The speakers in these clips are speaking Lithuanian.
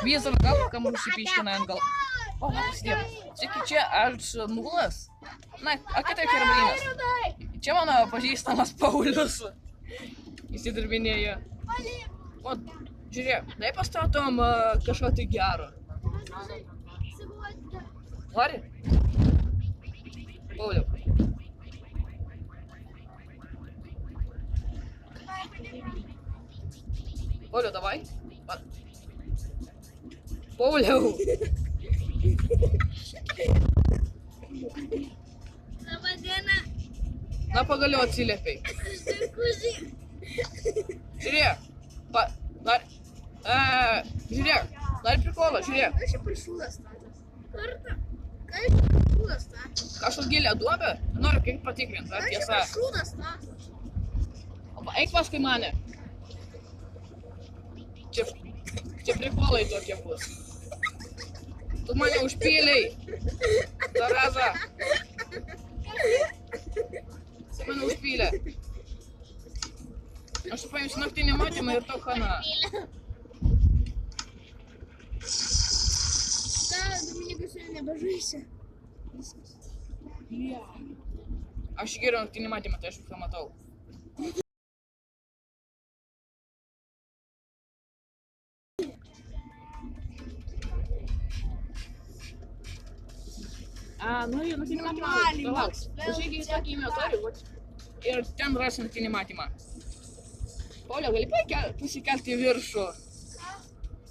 Vizą galvą, kam užsipiškina ant galvą. O, Dieve. Sveiki, čia aš Nulas. Na, o kitaip Herobrinas. Čia mano pažįstamas Paulius. Įsidarbinėja. O, žiūrėk, tai pastatom kažką tai gero. Nori? Pauliau. Pauliau, davai. Pauliau. Labą dieną. Na, pagaliau atsiliepiai. Žiūrėk. Žiūrėk. Nori prikolą, žiūrėk. Kas čia prišūdas statas? Kartą. Kas čia prišūdas statas? Kažkas gilę duobę? Noriu kaip patikrinti, ar Kas čia tiesa. prišūdas statas? Eik paskui mane. Čia prikolai tokie bus. Tu mane užpyliai. Zaraza. Tu mane užpylė. Aš paimsiu naktinį matymą ir tau chana. Da, Dominikas jau nebežaisi. Aš geriau naktinį matymą, tai aš viską matau. Nu, naktinį matymą. Palauk. Užeik į tokį inventorių ir ten rasi naktinį matymą. Pauliau, gali pasikelti į viršų?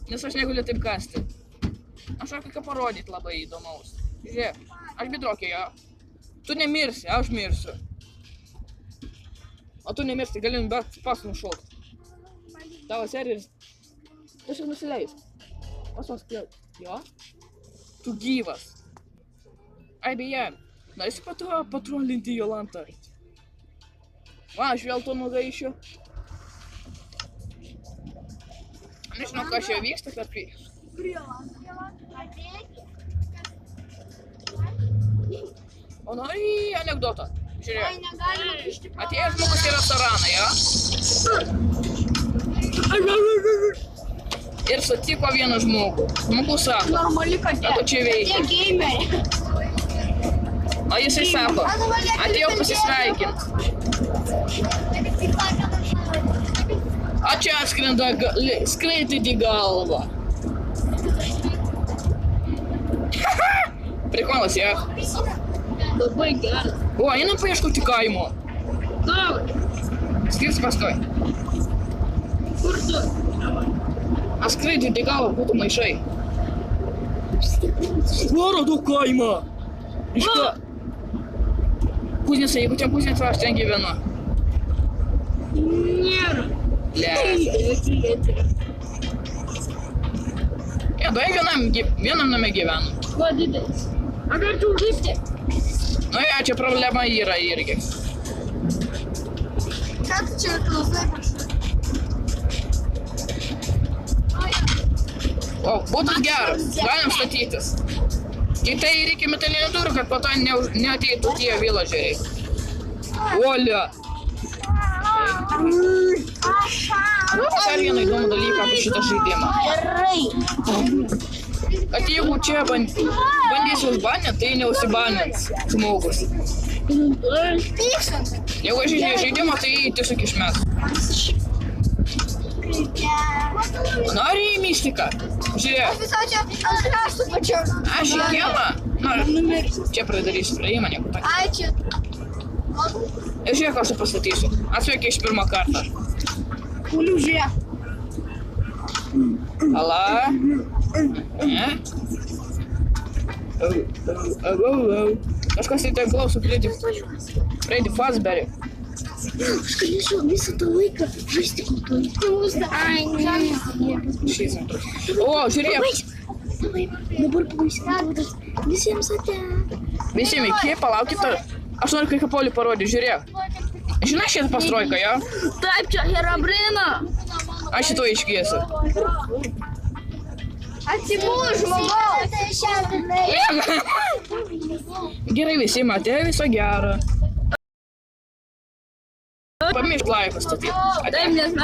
Nes aš negaliu taip kasti. Aš noriu ką parodyti labai įdomaus. Žiūrėk, aš bedrokė, jo. Tu nemirsi, aš mirsiu. O tu nemirsi, galim bet pas nušokti. Tavo serveris. Tiesiog nusileis. Pasos klėt. Jo? Tu gyvas. Ai, beje, norėsi patrolinti Jolantą? Va, aš vėl to nugaišiu. Nežinau, kas čia vyksta, kad O nori anekdotą? Žiūrėk. Atėjęs žmogus į restoraną, jo? Ir sutiko vieną žmogų. Žmogus sako. Normali katė. Ką tu čia veiki? Tie gameriai. O jisai sako, atėjau pasisveikint. O čia atskrenda skraidyti galvą. Prikolas, jo? Labai geras. O, einam paieškoti kaimo. Davai. Skirs paskui. Kur tu? Skraidyti galvą būtų maišai. Radau kaimą. Iška. Kuznica, jeigu čia kuznica, aš ten gyvenu. Nėra. Dai vienam name gyvenu. Kuo didelis? Aš galėčiau užlipti. Nu, ja, čia problema yra irgi. Ką tu čia klausai? O, būtų geras, galim statytis. Tik tai reikia metalinių durų, kad po to neateitų tie villažeriai. Olia! Dar vieną įdomų dalyką apie šitą žaidimą. Kad jeigu čia bandysi užbanint, tai neužsibanins žmogus. Jeigu žaidimą, tai tiesiog išmes. Nori į mistiką? Žiūrėk. Aš į kiemą? Čia pradarysiu praėjimą, nieko tokio. Ai, čia. Ir žiūrėk, aš pastatysiu. Atsveikia iš pirmą kartą. Kuliu, žiūrėk. Ala? Ne? Kažkas į tai klauso Freddy Fazbearį. Aš galėčiau visą tą laiką žaisti kultūrą. Ai, ne. O, žiūrėk. Dabar pabaisim. Visiems ate. Visiems iki, palaukite. Aš noriu kai ką Pauliui parodyti, žiūrėk. Žinai šitą pastrojką, jo? Taip, čia Herobrina. Aš šito iškviesiu. Atsigulų žmogaus. Gerai visi matė, viso gero. Pamiršk laiką statyti. Taip, nes